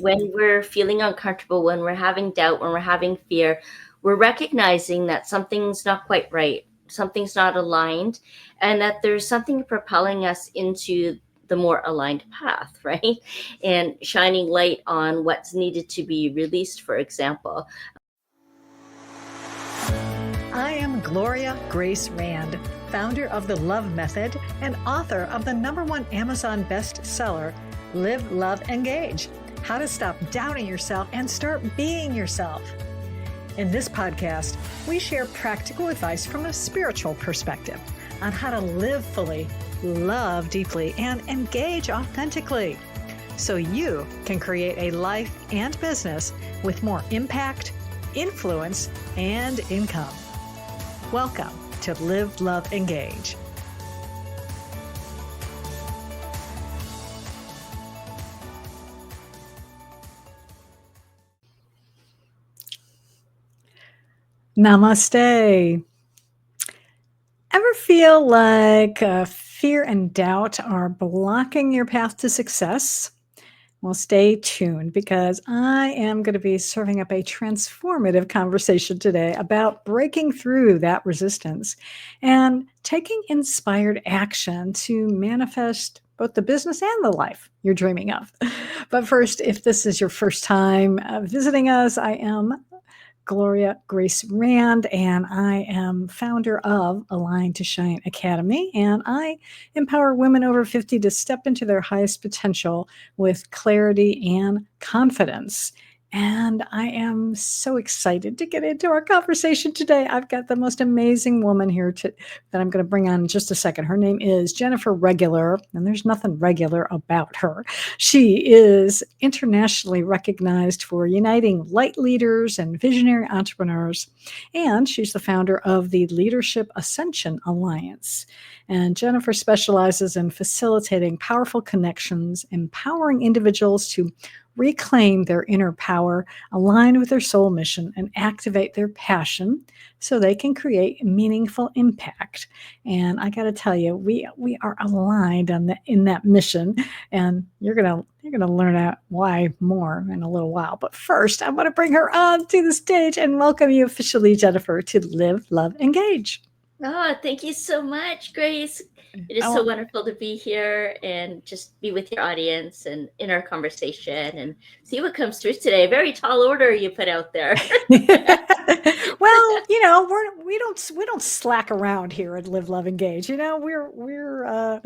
When we're feeling uncomfortable, when we're having doubt, when we're having fear, we're recognizing that something's not quite right, something's not aligned, and that there's something propelling us into the more aligned path, right? And shining light on what's needed to be released, for example. I am Gloria Grace Rand, founder of the L.O.V.E Method and author of the #1 Amazon bestseller, Live, Love, Engage: How to Stop Doubting Yourself and Start Being Yourself. In this podcast, we share practical advice from a spiritual perspective on how to live fully, love deeply, and engage authentically, so you can create a life and business with more impact, influence, and income. Welcome to Live, Love, Engage. Namaste. Ever feel like fear and doubt are blocking your path to success? Well, stay tuned, because I am going to be serving up a transformative conversation today about breaking through that resistance and taking inspired action to manifest both the business and the life you're dreaming of. But first, if this is your first time visiting us, I am Gloria Grace Rand, and I am founder of Align to Shine Academy, and I empower women over 50 to step into their highest potential with clarity and confidence. And I am so excited to get into our conversation today. I've got the most amazing woman here that I'm going to bring on in just a second. Her name is Jennifer Regular, and there's nothing regular about her. She is internationally recognized for uniting light leaders and visionary entrepreneurs, and she's the founder of the Leadership Ascension Alliance. And Jennifer specializes in facilitating powerful connections, empowering individuals to reclaim their inner power, align with their soul mission, and activate their passion so they can create meaningful impact. And I got to tell you, we are aligned in that mission, and you're gonna learn out why more in a little while. But first, I want to bring her on to the stage and welcome you officially, Jennifer, to Live, Love, Engage. Oh, thank you so much, Grace. It is so wonderful to be here and just be with your audience and in our conversation and see what comes through today. Very tall order you put out there. Well, we don't slack around here at Live, Love, Engage. We're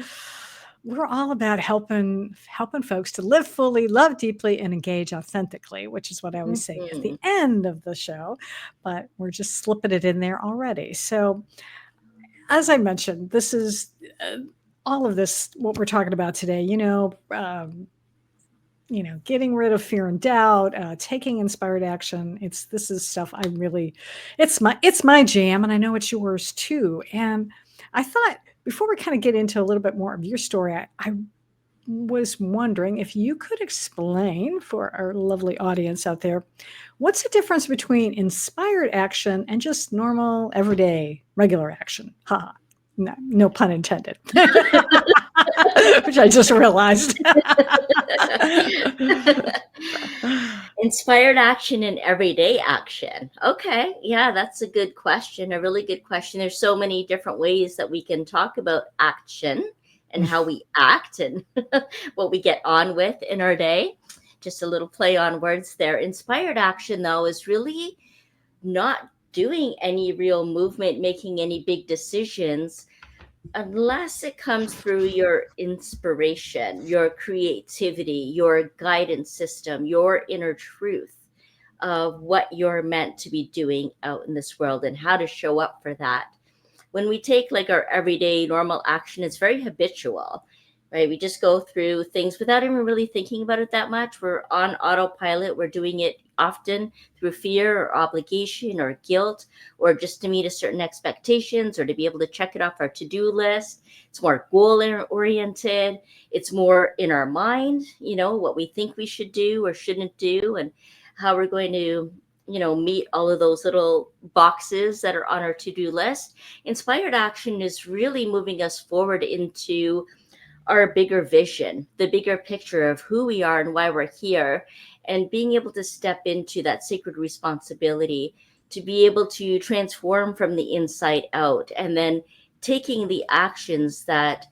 all about helping folks to live fully, love deeply, and engage authentically, which is what I always say at the end of the show. But we're just slipping it in there already. So, as I mentioned, this is all of this, what we're talking about today, getting rid of fear and doubt, taking inspired action. This is stuff it's my jam, and I know it's yours too. And I thought, before we kind of get into a little bit more of your story, I was wondering if you could explain for our lovely audience out there, what's the difference between inspired action and just normal, everyday, regular action? Ha, no pun intended. Which I just realized. Inspired action and everyday action. Okay. Yeah, that's a good question. A really good question. There's so many different ways that we can talk about action and how we act and what we get on with in our day. Just a little play on words there. Inspired action, though, is really not doing any real movement, making any big decisions, unless it comes through your inspiration, your creativity, your guidance system, your inner truth of what you're meant to be doing out in this world and how to show up for that. When we take like our everyday normal action, it's very habitual, right? We just go through things without even really thinking about it that much. We're on autopilot. We're doing it often through fear or obligation or guilt, or just to meet a certain expectations or to be able to check it off our to-do list. It's more goal oriented. It's more in our mind, what we think we should do or shouldn't do and how we're going to meet all of those little boxes that are on our to-do list. Inspired action is really moving us forward into our bigger vision, the bigger picture of who we are and why we're here, and being able to step into that sacred responsibility to be able to transform from the inside out, and then taking the actions that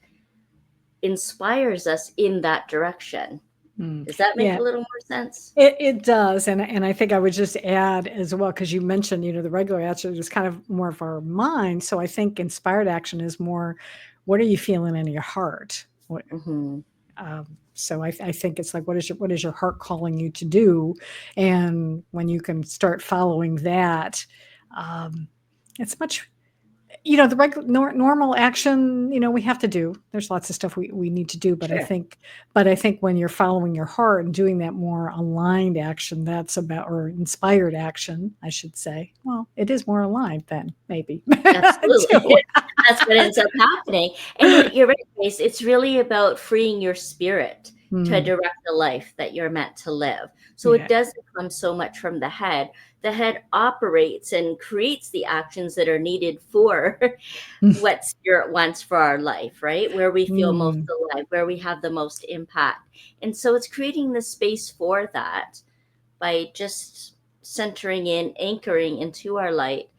inspires us in that direction. Does that make Yeah, a little more sense? it does. And I think I would just add as well, because you mentioned, the regular action is kind of more of our mind. So I think inspired action is more, what are you feeling in your heart? Mm-hmm. So I think it's like, what is your heart calling you to do? And when you can start following that, it's much, the regular normal action, we have to do. There's lots of stuff we need to do, but Sure. I think when you're following your heart and doing that more aligned action, that's about, or inspired action, I should say. Well, it is more aligned then, maybe. Absolutely. too. That's what ends up happening. And you're right, Grace. It's really about freeing your spirit to direct the life that you're meant to live. So Yeah. it doesn't come so much from the head. The head operates and creates the actions that are needed for what spirit wants for our life, right? Where we feel most alive, where we have the most impact. And so it's creating the space for that by just centering in, anchoring into our light,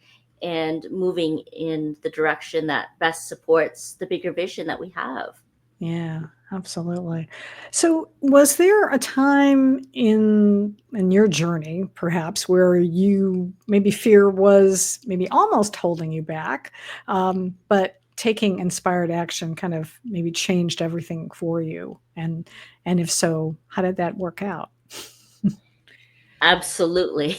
and moving in the direction that best supports the bigger vision that we have. Yeah, absolutely. So, was there a time in your journey, perhaps, where you maybe fear was maybe almost holding you back, but taking inspired action kind of maybe changed everything for you? And if so, how did that work out? Absolutely.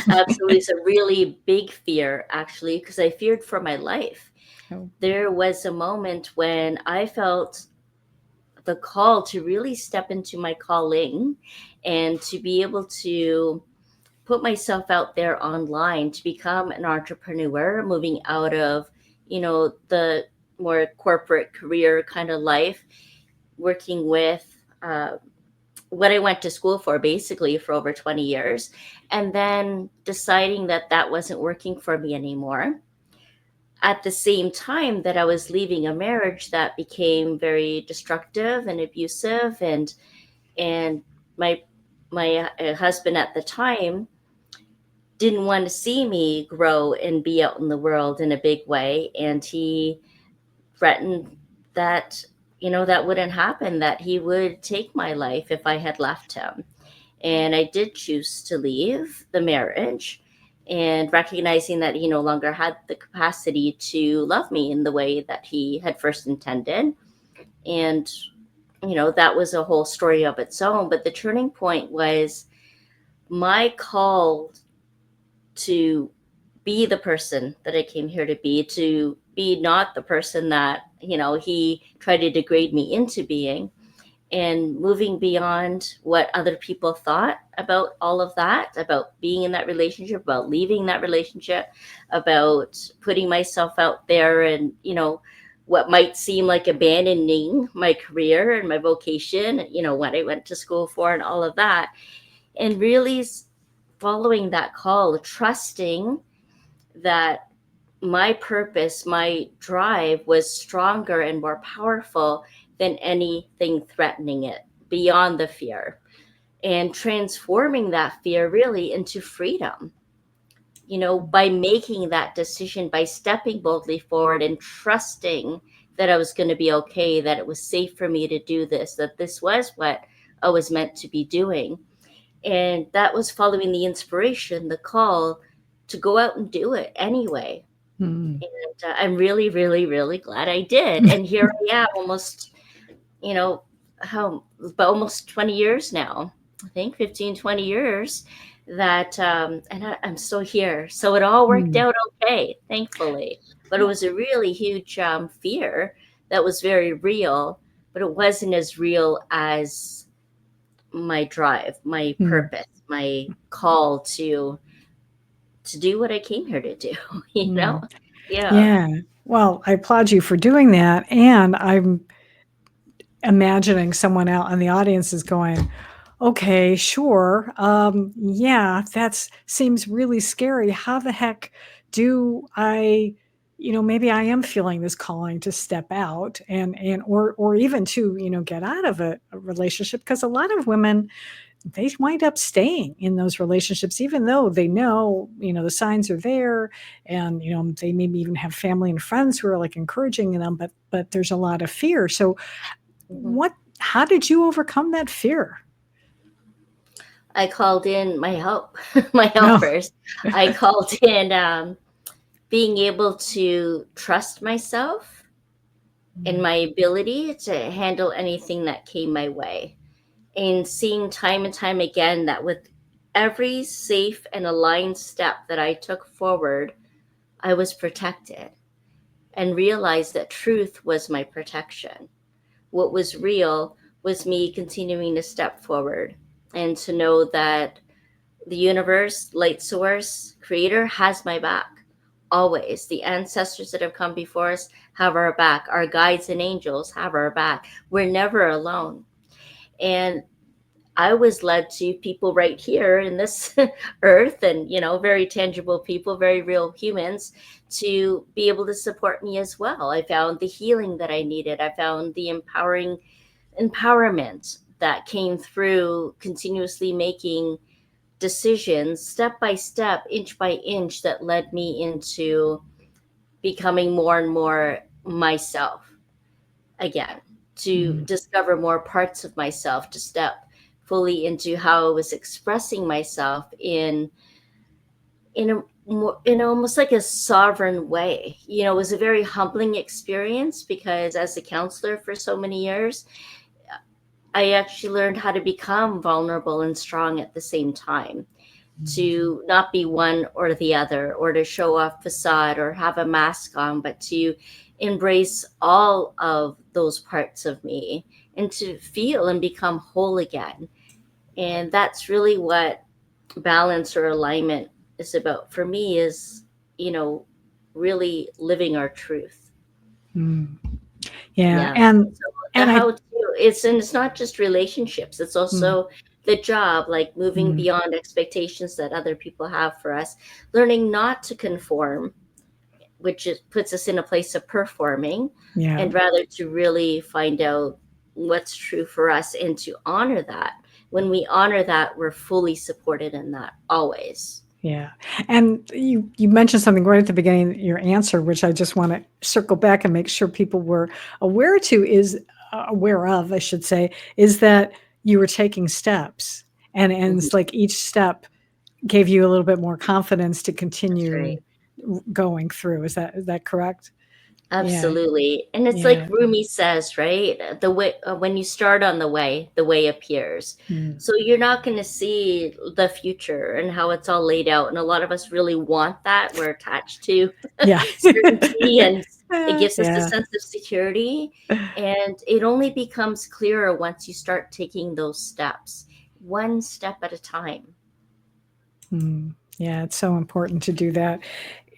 Absolutely. It's a really big fear, actually, because I feared for my life. Oh. There was a moment when I felt the call to really step into my calling and to be able to put myself out there online, to become an entrepreneur, moving out of, the more corporate career kind of life, working with what I went to school for, basically for over 20 years, and then deciding that that wasn't working for me anymore. At the same time that I was leaving a marriage that became very destructive and abusive, and my husband at the time didn't want to see me grow and be out in the world in a big way, and he threatened that that wouldn't happen, that he would take my life if I had left him. And I did choose to leave the marriage, and recognizing that he no longer had the capacity to love me in the way that he had first intended. And that was a whole story of its own, but the turning point was my call to be the person that I came here to be not the person that, he tried to degrade me into being, and moving beyond what other people thought about all of that, about being in that relationship, about leaving that relationship, about putting myself out there, and, what might seem like abandoning my career and my vocation, what I went to school for and all of that. And really following that call, trusting that my purpose, my drive was stronger and more powerful than anything threatening it, beyond the fear, and transforming that fear really into freedom. By making that decision, by stepping boldly forward and trusting that I was going to be okay, that it was safe for me to do this, that this was what I was meant to be doing. And that was following the inspiration, the call to go out and do it anyway. Mm. And I'm really, really, really glad I did. And here I am, almost, about almost 20 years now, I think 15, 20 years that, and I'm still here. So it all worked Mm. out okay, thankfully. But it was a really huge fear that was very real, but it wasn't as real as my drive, my Mm. purpose, my call to do what I came here to do, Mm. Yeah. Yeah. Well, I applaud you for doing that. And I'm imagining someone out in the audience is going, okay, sure. Yeah, that seems really scary. How the heck do I, maybe I am feeling this calling to step out or even to, get out of a relationship, because a lot of women, they wind up staying in those relationships, even though they know, the signs are there, and, they maybe even have family and friends who are like encouraging them, but there's a lot of fear. So Mhm. how did you overcome that fear? I called in my help, my No. helpers. I called in being able to trust myself and my ability to handle anything that came my way. And seeing time and time again that with every safe and aligned step that I took forward, I was protected, and realized that truth was my protection. What was real was me continuing to step forward and to know that the universe, light source, creator has my back. Always. The ancestors that have come before us have our back. Our guides and angels have our back. We're never alone. And I was led to people right here in this earth, and, very tangible people, very real humans, to be able to support me as well. I found the healing that I needed. I found the empowerment that came through continuously making decisions step by step, inch by inch, that led me into becoming more and more myself again, to Mm. discover more parts of myself, to step fully into how I was expressing myself in a more, in almost like a sovereign way. It was a very humbling experience, because as a counselor for so many years, I actually learned how to become vulnerable and strong at the same time, to not be one or the other, or to show off facade or have a mask on, but to embrace all of those parts of me and to feel and become whole again. And that's really what balance or alignment is about for me, is, you know, really living our truth. Mm. Yeah. Yeah. And So the and I how to, it's not just relationships, it's mm, also the job, like moving mm, beyond expectations that other people have for us, learning not to conform, which puts us in a place of performing, yeah. and rather to really find out what's true for us and to honor that. When we honor that, we're fully supported in that always. Yeah. And you mentioned something right at the beginning of your answer, which I just want to circle back and make sure people were aware of, I should say, is that you were taking steps, and Mhm. it's like each step gave you a little bit more confidence to That's right. continue going through. Is that correct? Yeah. Absolutely. And it's like Yeah. Rumi says, right? The way, when you start on the way appears. Mm. So you're not going to see the future and how it's all laid out. And a lot of us really want that. We're attached to Yeah. certainty, and it gives us a Yeah. sense of security. And it only becomes clearer once you start taking those steps, one step at a time. Mm. Yeah, it's so important to do that.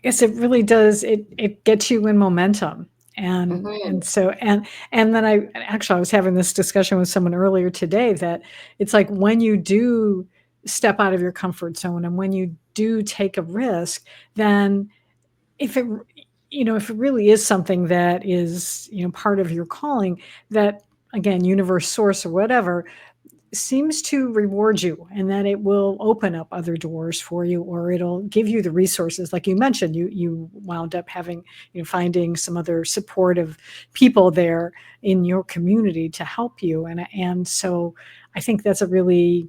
Yes, it really does. It gets you in momentum. And Hmm. and so and then I was having this discussion with someone earlier today, that it's like when you do step out of your comfort zone and when you do take a risk, then if it if it really is something that is, part of your calling, that again, universe, source, or whatever, seems to reward you, and that it will open up other doors for you, or it'll give you the resources. Like you mentioned, you wound up having, finding some other supportive people there in your community to help you. And so I think that's a really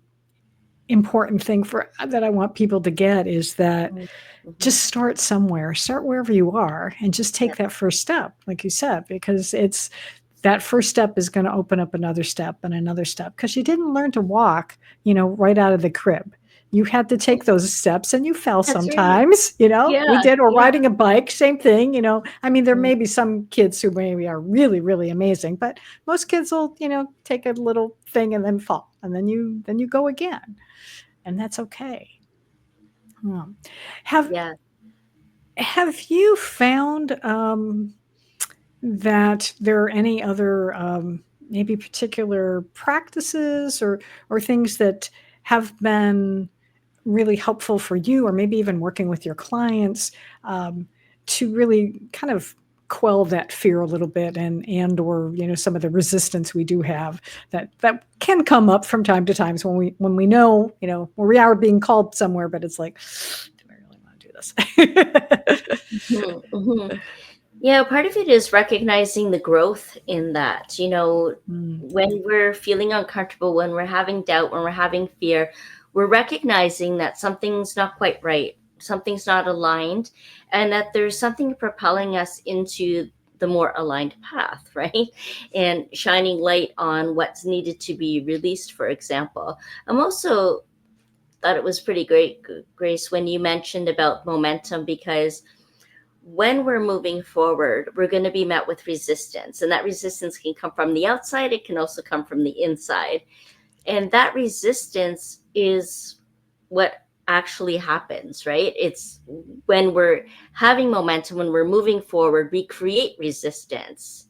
important thing for that I want people to get, is that Hmm. just start wherever you are, and just take that first step, like you said, because it's that first step is going to open up another step and another step, because you didn't learn to walk, right out of the crib. You had to take those steps, and you fell That's right. sometimes, we Yeah. did, or Yeah. riding a bike, same thing. I mean, there Mhm. may be some kids who maybe are really, really amazing, but most kids will, take a little thing and then fall, and then you go again, and that's okay. Um, have Yeah. have you found that there are any other maybe particular practices or things that have been really helpful for you, or maybe even working with your clients, um, to really kind of quell that fear a little bit, and or some of the resistance we do have that can come up from time to time when we know where we are being called somewhere, but it's like, do I really want to do this? Mhm, mhm. Yeah, part of it is recognizing the growth in that. When we're feeling uncomfortable, when we're having doubt, when we're having fear, we're recognizing that something's not quite right, something's not aligned, and that there's something propelling us into the more aligned path, right? And shining light on what's needed to be released, for example. I'm also thought it was pretty great, Grace, when you mentioned about momentum, because when we're moving forward, we're going to be met with resistance. And that resistance can come from the outside, it can also come from the inside. And that resistance is what actually happens, right? It's when we're having momentum, when we're moving forward, we create resistance.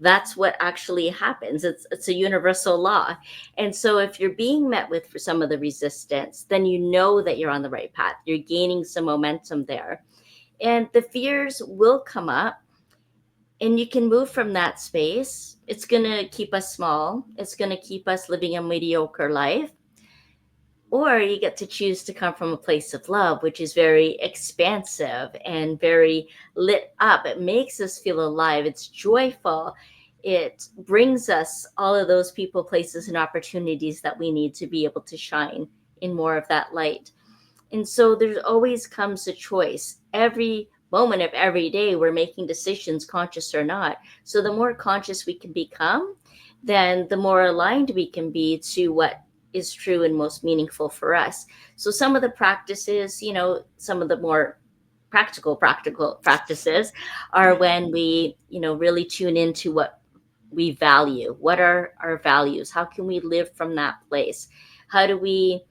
That's what actually happens. It's a universal law. And so if you're being met with for some of the resistance, then you know that you're on the right path. You're gaining some momentum there. And the fears will come up, and you can move from that space. It's going to keep us small. It's going to keep us living a mediocre life. Or you get to choose to come from a place of love, which is very expansive and very lit up. It makes us feel alive. It's joyful. It brings us all of those people, places, and opportunities that we need to be able to shine in more of that light. And so there always comes a choice. Every moment of every day, we're making decisions, conscious or not. So the more conscious we can become, then the more aligned we can be to what is true and most meaningful for us. So some of the practices, some of the more practical practices are when we, really tune into what we value. What are our values? How can we live from that place? How do we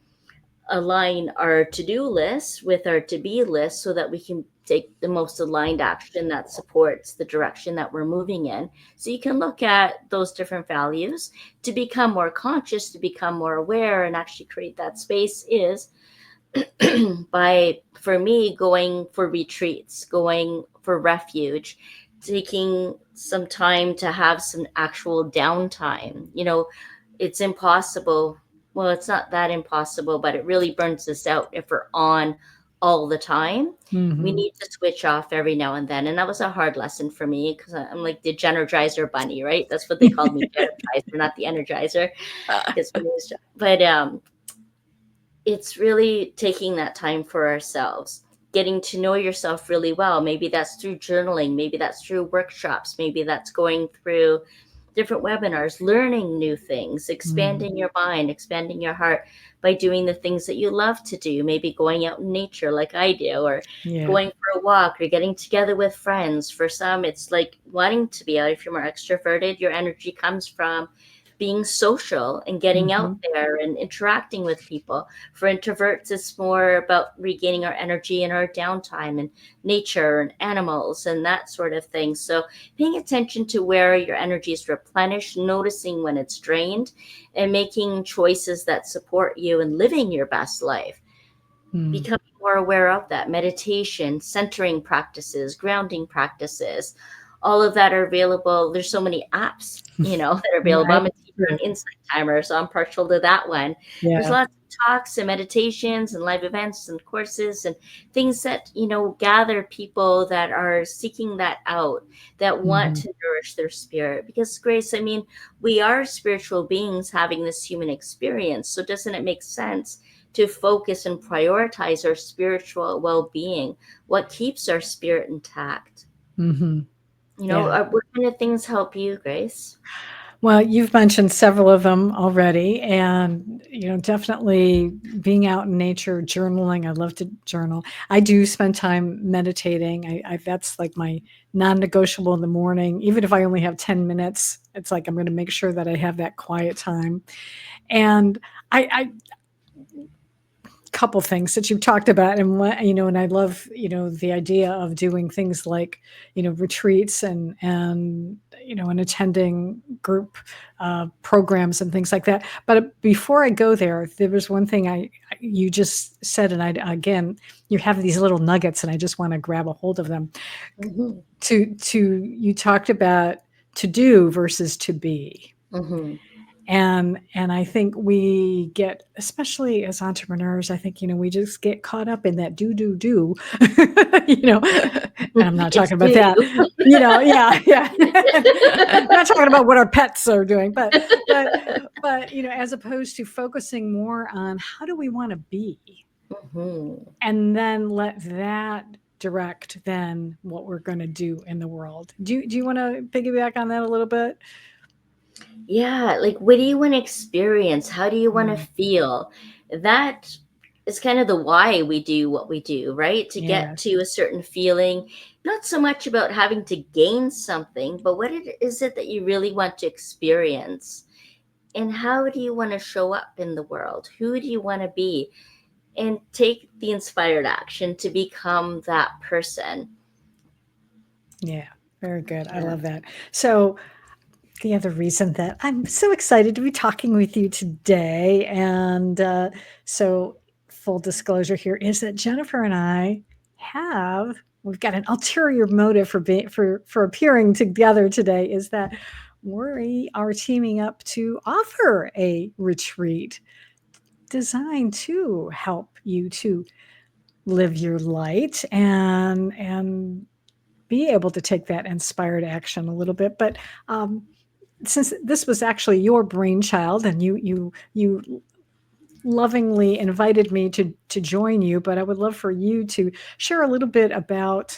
align our to-do list with our to-be list so that we can take the most aligned action that supports the direction that we're moving in? So you can look at those different values to become more conscious, to become more aware, and actually create that space is by, for me, going for retreats, going for refuge, taking some time to have some actual downtime. It's impossible. Well, it's not that impossible, but it really burns us out if we're on all the time. We need to switch off every now and then. And that was a hard lesson for me, because I'm like the Energizer bunny, right? That's what they called me, Energizer, not the Energizer. But it's really taking that time for ourselves, getting to know yourself really well. Maybe that's through journaling, maybe that's through workshops, maybe that's going through different webinars, learning new things, expanding your mind, expanding your heart by doing the things that you love to do, maybe going out in nature like I do, or going for a walk, or getting together with friends. For some, it's like wanting to be out. If you're more extroverted, your energy comes from being social and getting out there and interacting with people. For introverts, it's more about regaining our energy in our downtime and nature and animals and that sort of thing. So paying attention to where your energy is replenished, noticing when it's drained, and making choices that support you and living your best life. Becoming more aware of that. Meditation, centering practices, grounding practices, all of that are available. There's so many apps, that are available. I'm a teacher on Insight Timer, so I'm partial to that one. There's lots of talks and meditations and live events and courses and things that, gather people that are seeking that out, that want to nourish their spirit. Because, Grace, we are spiritual beings having this human experience. So doesn't it make sense to focus and prioritize our spiritual well-being? What keeps our spirit intact? What kind of things help you, Grace? Well, you've mentioned several of them already, and definitely being out in nature, journaling. I love to journal. I do spend time meditating. That's like my non-negotiable in the morning. Even if I only have 10 minutes, it's like I'm going to make sure that I have that quiet time. And I couple things that you've talked about, and and I love the idea of doing things like retreats and and attending group programs and things like that. But before I go there was one thing I you just said, and again, you have these little nuggets, and I just want to grab a hold of them. Mm-hmm. You talked about to do versus to be. Mm-hmm. And I think we get, especially as entrepreneurs, I think, we just get caught up in that do, and I'm not It's talking about do. that, yeah. I'm not talking about what our pets are doing, but, as opposed to focusing more on how do we want to be, Mm-hmm. and then let that direct then what we're going to do in the world. Do you want to piggyback on that a little bit? Yeah, like what do you want to experience? How do you want to feel? That is kind of the why we do what we do, right? To get Yes. to a certain feeling, not so much about having to gain something, but what is it that you really want to experience? And how do you want to show up in the world? Who do you want to be? And take the inspired action to become that person. Yeah, very good. I Yeah. love that. So the other reason that I'm so excited to be talking with you today, and so full disclosure here, is that Jennifer and I we've got an ulterior motive for appearing together today, is that we are teaming up to offer a retreat designed to help you to live your light and be able to take that inspired action a little bit. But since this was actually your brainchild, and you lovingly invited me to join you, but I would love for you to share a little bit about,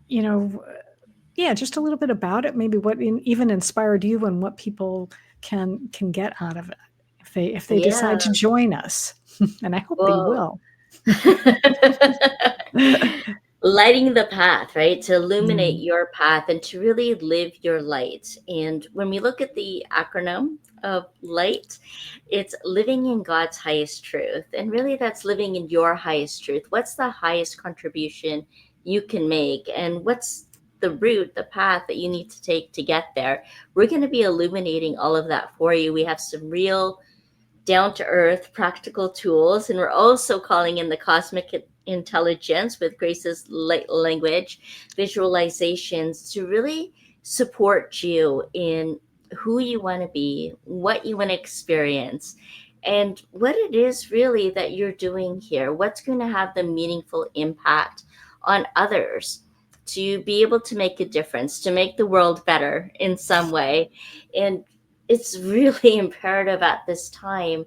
just a little bit about it, maybe what even inspired you and what people can get out of it if they decide to join us. And I hope they Well, will. lighting the path, right? To illuminate your path and to really live your light. And when we look at the acronym of light, it's living in God's highest truth. And really, that's living in your highest truth. What's the highest contribution you can make? And what's the route, the path that you need to take to get there? We're going to be illuminating all of that for you. We have some real down to earth practical tools, and we're also calling in the cosmic intelligence with Grace's light language visualizations to really support you in who you want to be, what you want to experience, and what it is really that you're doing here, what's going to have the meaningful impact on others, to be able to make a difference, to make the world better in some way. And it's really imperative at this time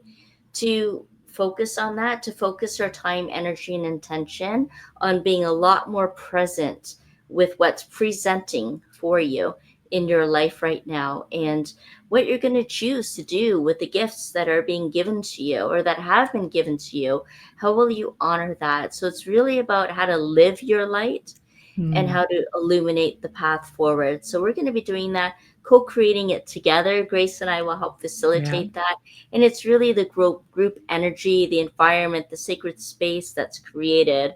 to focus on that, to focus our time, energy, and intention on being a lot more present with what's presenting for you in your life right now, and what you're going to choose to do with the gifts that are being given to you or that have been given to you. How will you honor that? So it's really about how to live your light and how to illuminate the path forward. So we're going to be doing that, co-creating it together. Grace and I will help facilitate that. And it's really the group energy, the environment, the sacred space that's created.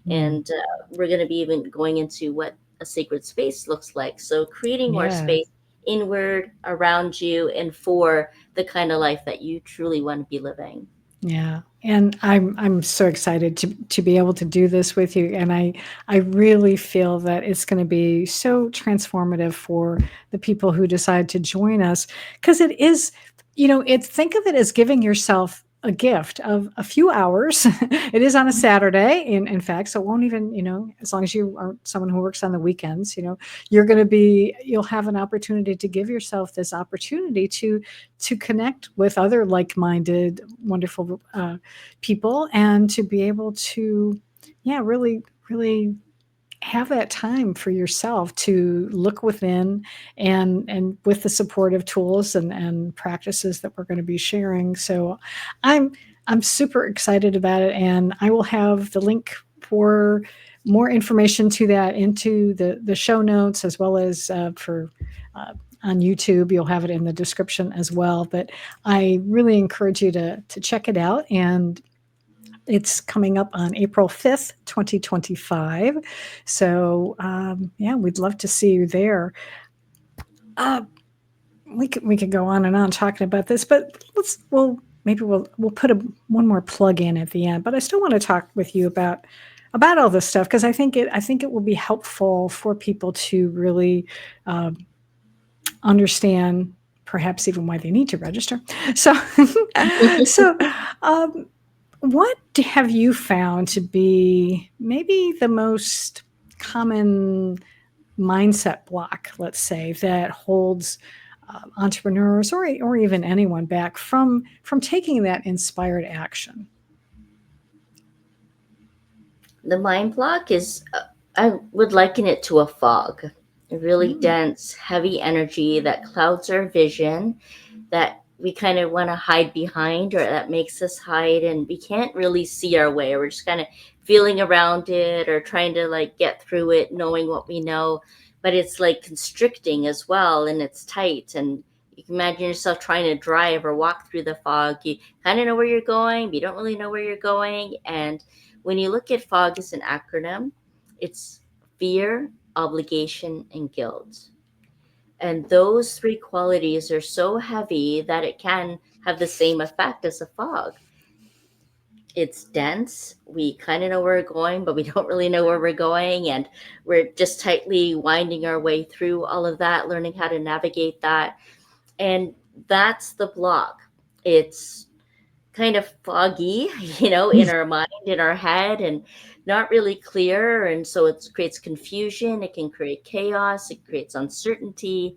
And we're going to be even going into what a sacred space looks like. So creating more space inward, around you, and for the kind of life that you truly want to be living. Yeah. And I'm so excited to be able to do this with you. And I really feel that it's going to be so transformative for the people who decide to join us, because it is, think of it as giving yourself a gift of a few hours. It is on a Saturday, in fact, so it won't even, as long as you aren't someone who works on the weekends, you'll have an opportunity to give yourself this opportunity to connect with other like-minded, wonderful people, and to be able to, really, really have that time for yourself to look within, and with the supportive tools and practices that we're going to be sharing. So I'm super excited about it, and I will have the link for more information to that into the show notes, as well as for on YouTube. You'll have it in the description as well. But I really encourage you to check it out, and it's coming up on April 5th, 2025. So, we'd love to see you there. We could go on and on talking about this, but we'll maybe we'll put one more plug in at the end, but I still want to talk with you about all this stuff, because I think it will be helpful for people to really understand, perhaps even why they need to register. So, what have you found to be maybe the most common mindset block, let's say, that holds entrepreneurs or even anyone back from taking that inspired action? The mind block is, I would liken it to a fog, a really dense, heavy energy that clouds our vision, that we kind of want to hide behind, or that makes us hide, and we can't really see our way. We're just kind of feeling around it or trying to like get through it, knowing what we know, but it's like constricting as well, and it's tight. And you can imagine yourself trying to drive or walk through the fog. You kind of know where you're going, but you don't really know where you're going. And when you look at fog as an acronym, it's fear, obligation, and guilt. And those three qualities are so heavy that it can have the same effect as a fog. It's dense. We kind of know where we're going, but we don't really know where we're going. And we're just tightly winding our way through all of that, learning how to navigate that. And that's the block. It's kind of foggy, in our mind, in our head, and not really clear. And so it creates confusion. It can create chaos. It creates uncertainty.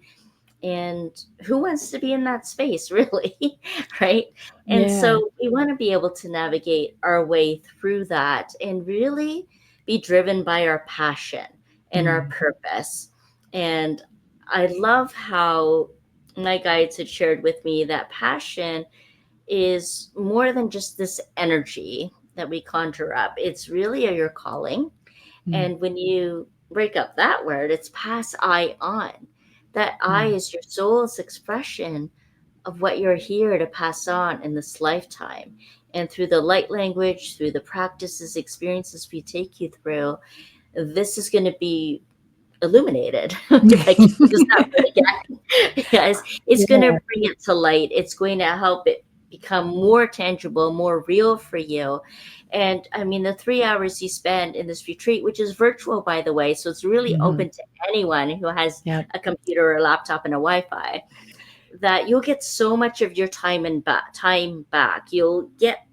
And who wants to be in that space, really? Right? And so we want to be able to navigate our way through that and really be driven by our passion and our purpose. And I love how my guides had shared with me that passion is more than just this energy that we conjure up. It's really your calling. And when you break up that word, it's pass I on. That I is your soul's expression of what you're here to pass on in this lifetime. And through the light language, through the practices, experiences we take you through, this is going to be illuminated, if I can use that word again. Yes, it's going to bring it to light. It's going to help it become more tangible, more real for you. And I mean, the 3 hours you spend in this retreat, which is virtual, by the way, so it's really open to anyone who has a computer or a laptop and a Wi-Fi, that you'll get so much of your time back. You'll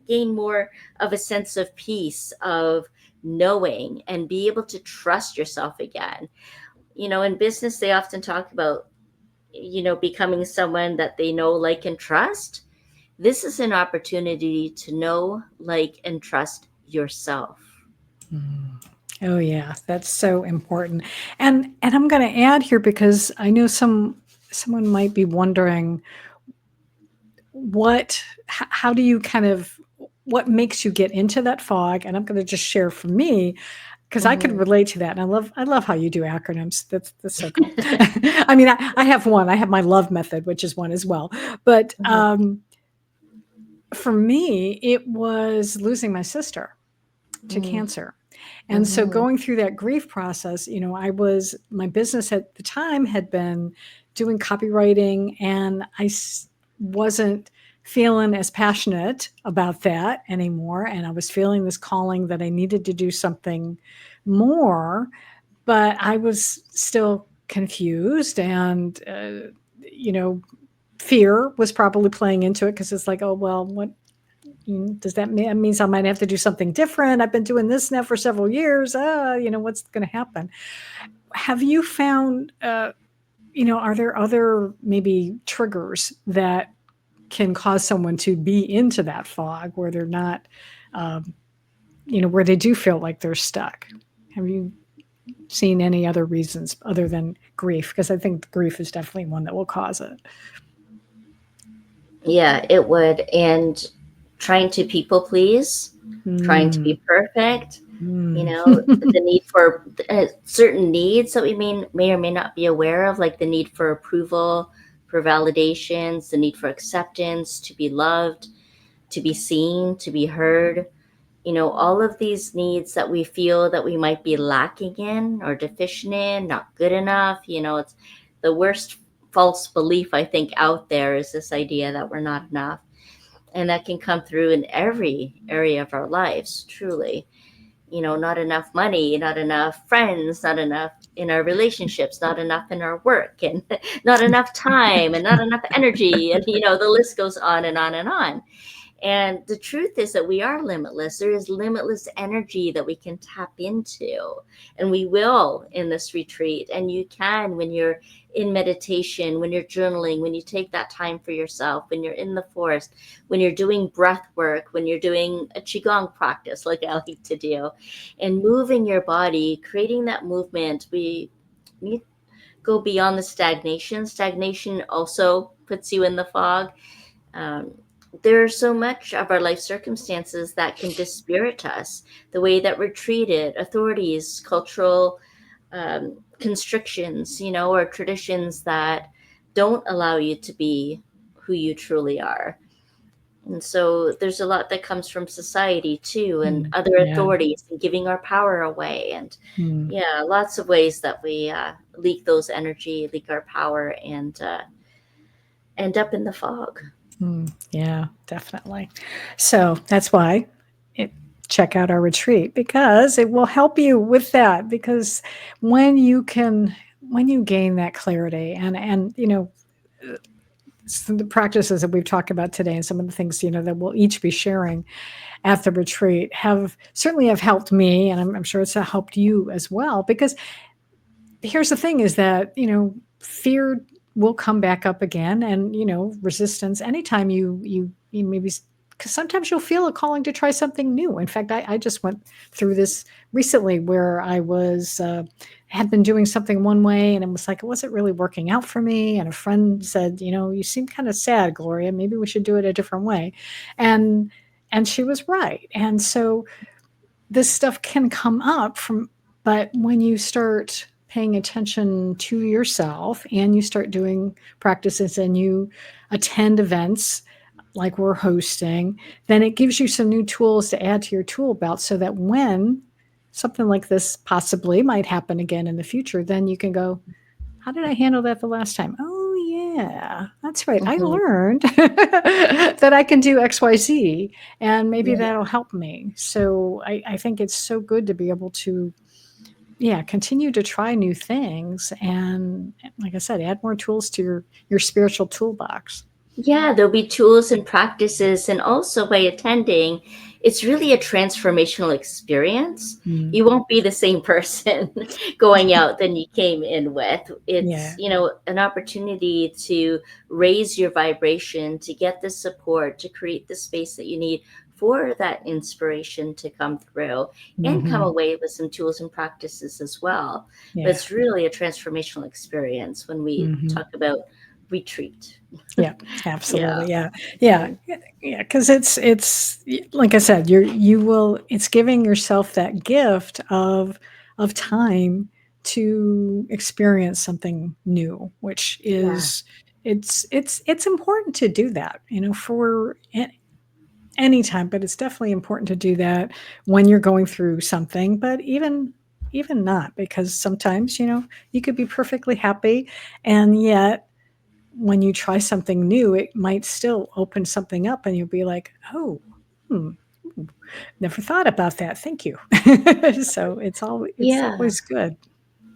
gain more of a sense of peace, of knowing, and be able to trust yourself again. In business, they often talk about, becoming someone that they know, like, and trust. This is an opportunity to know, like, and trust yourself. Oh yeah, that's so important. And I'm going to add here, because I know someone might be wondering, how do you what makes you get into that fog? And I'm going to just share for me, because I could relate to that. And I love how you do acronyms. That's so cool. I mean, I have one. I have my LOVE method, which is one as well. But for me, it was losing my sister to cancer. And so going through that grief process, my business at the time had been doing copywriting, and I wasn't feeling as passionate about that anymore. And I was feeling this calling that I needed to do something more, but I was still confused, and, fear was probably playing into it, because it's like, oh, well, what does that mean? It means I might have to do something different. I've been doing this now for several years. What's going to happen? Have you found, are there other maybe triggers that can cause someone to be into that fog, where they're not, where they do feel like they're stuck? Have you seen any other reasons other than grief? Because I think grief is definitely one that will cause it. Yeah, it would. And trying to people please, trying to be perfect, the need for certain needs that we may or may not be aware of, like the need for approval, for validations, the need for acceptance, to be loved, to be seen, to be heard. All of these needs that we feel that we might be lacking in or deficient in, not good enough. It's the worst false belief, I think, out there, is this idea that we're not enough. And that can come through in every area of our lives, truly. Not enough money, not enough friends, not enough in our relationships, not enough in our work, and not enough time, and not enough energy. And, the list goes on and on and on. And the truth is that we are limitless. There is limitless energy that we can tap into. And we will in this retreat. And you can when you're in meditation, when you're journaling, when you take that time for yourself, when you're in the forest, when you're doing breath work, when you're doing a Qigong practice like I like to do, and moving your body, creating that movement. We need to go beyond the stagnation. Stagnation also puts you in the fog. There's so much of our life circumstances that can dispirit us, the way that we're treated, authorities, cultural constrictions, or traditions that don't allow you to be who you truly are. And so there's a lot that comes from society too, and other Yeah. authorities, and giving our power away. And Mm. yeah, lots of ways that we leak those energy, leak our power, and end up in the fog. Yeah, definitely. So that's why check out our retreat, because it will help you with that. Because when you gain that clarity and the practices that we've talked about today and some of the things that we'll each be sharing at the retreat have helped me, and I'm sure it's helped you as well. Because here's the thing: is that fear will come back up again, and resistance anytime you maybe, because sometimes you'll feel a calling to try something new. In fact, I just went through this recently where I was had been doing something one way, and it was like it wasn't really working out for me. And a friend said, you seem kind of sad, Gloria. Maybe we should do it a different way. And she was right. And so this stuff can come up but when you start paying attention to yourself and you start doing practices and you attend events like we're hosting, then it gives you some new tools to add to your tool belt, so that when something like this possibly might happen again in the future, then you can go, how did I handle that the last time? Oh, yeah, that's right. I learned that I can do XYZ, and maybe that'll help me. So I think it's so good to be able to, continue to try new things. And like I said, add more tools to your spiritual toolbox. Yeah, there'll be tools and practices. And also by attending, it's really a transformational experience. You won't be the same person going out than you came in with. It's, an opportunity to raise your vibration, to get the support, to create the space that you need for that inspiration to come through, and come away with some tools and practices as well. But it's really a transformational experience when we talk about retreat. Yeah, absolutely. Yeah. Because it's like I said, it's giving yourself that gift of time to experience something new, which is it's important to do that, for any time. But it's definitely important to do that when you're going through something. But even not, because sometimes you could be perfectly happy, and yet when you try something new, it might still open something up, and you'll be like, oh, never thought about that. Thank you. So it's always good.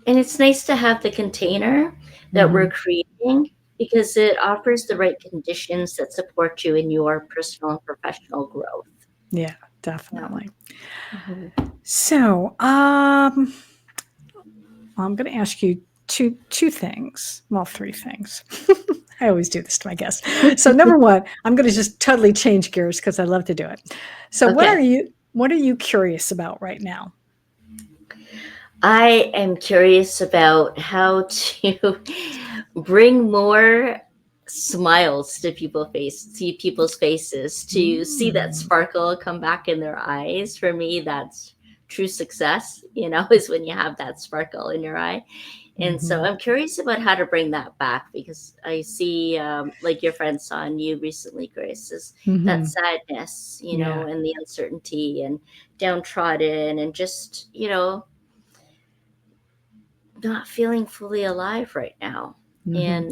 And it's nice to have the container that we're creating, because it offers the right conditions that support you in your personal and professional growth. Yeah, definitely. So, I'm going to ask you two things. Well, three things. I always do this to my guests. So number one, I'm going to just totally change gears because I love to do it. So what are you curious about right now? I am curious about how to bring more smiles to people's faces, to see that sparkle come back in their eyes. For me, that's true success, is when you have that sparkle in your eye. And so I'm curious about how to bring that back, because I see, like your friend saw in you recently, Grace, is that sadness, and the uncertainty and downtrodden, and just, not feeling fully alive right now. And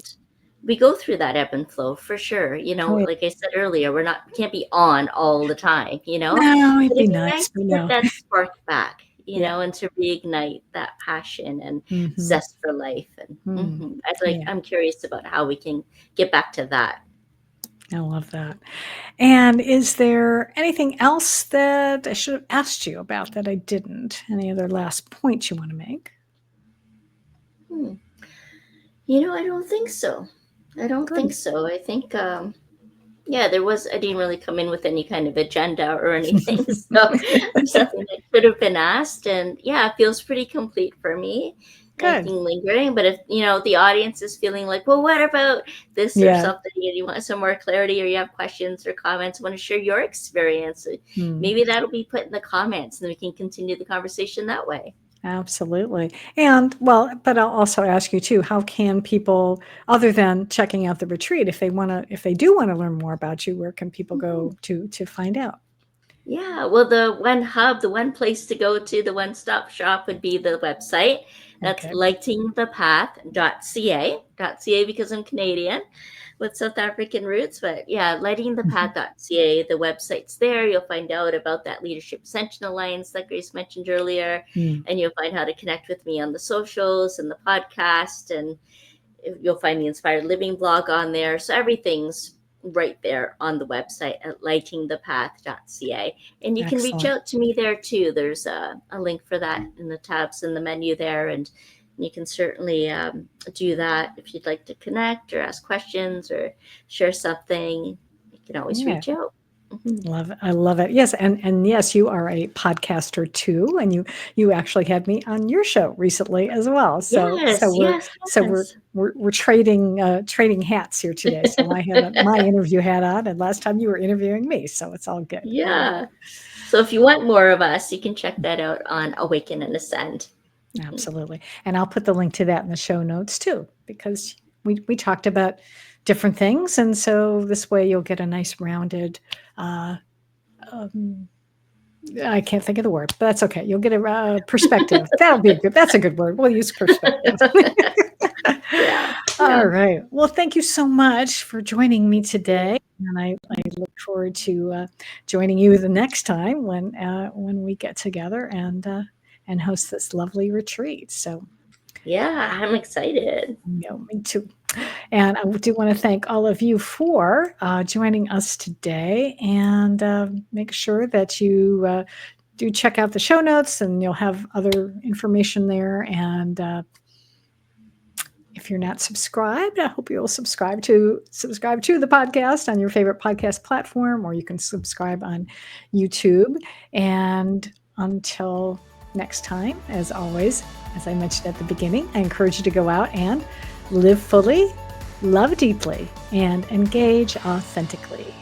we go through that ebb and flow for sure. Oh, yeah. Like I said earlier, can't be on all the time, No, it'd but be it'd be nice, nice but to get no. that spark back, Yeah. and to reignite that passion and Mhm. zest for life. And Mm. Yeah, I'm curious about how we can get back to that. I love that. And is there anything else that I should have asked you about that I didn't? Any other last points you want to make? Hmm. I don't think so. I don't think Good. so. I think, yeah, I didn't really come in with any kind of agenda or anything. So there's nothing that could have been asked. And yeah, it feels pretty complete for me. Good. Anything lingering. But if, the audience is feeling like, well, what about this or Yeah. something, and you want some more clarity, or you have questions or comments, want to share your experience, Mm. maybe that'll be put in the comments and then we can continue the conversation that way. Absolutely. And well, but I'll also ask you too, how can people, other than checking out the retreat, if they do want to learn more about you, where can people go to find out? Yeah, well, the one place to go to, the one-stop shop would be the website. That's Okay. lightingthepath.ca because I'm Canadian with South African roots. But yeah, lightingthepath.ca, the website's there. You'll find out about that Leadership Ascension Alliance that Grace mentioned earlier, Mm. and you'll find how to connect with me on the socials and the podcast, and you'll find the Inspired Living blog on there. So everything's right there on the website at lightingthepath.ca. And you can reach Excellent. out to me there too. There's a link for that in the tabs in the menu there. And you can certainly do that if you'd like to connect or ask questions or share something. You can always Yeah. reach out. Love it. I love it. Yes, and yes, you are a podcaster too, and you actually had me on your show recently as well. So Yes, yes, we're yes. we're trading hats here today. So I had my interview hat on, and last time you were interviewing me, so it's all good. Yeah. So if you want more of us, you can check that out on Awaken and Ascend. Absolutely. And I'll put the link to that in the show notes too, because we talked about different things. And so this way you'll get a nice rounded, I can't think of the word, but that's okay. You'll get a perspective. That's a good word. We'll use perspective. Yeah. All right. Well, thank you so much for joining me today. And I look forward to joining you the next time when we get together and host this lovely retreat. So, Yeah, I'm excited. me too. And I do want to thank all of you for joining us today. And make sure that you do check out the show notes, and you'll have other information there. And if you're not subscribed, I hope you'll subscribe to the podcast on your favorite podcast platform, or you can subscribe on YouTube. And until next time, as always, as I mentioned at the beginning, I encourage you to go out and live fully, love deeply, and engage authentically.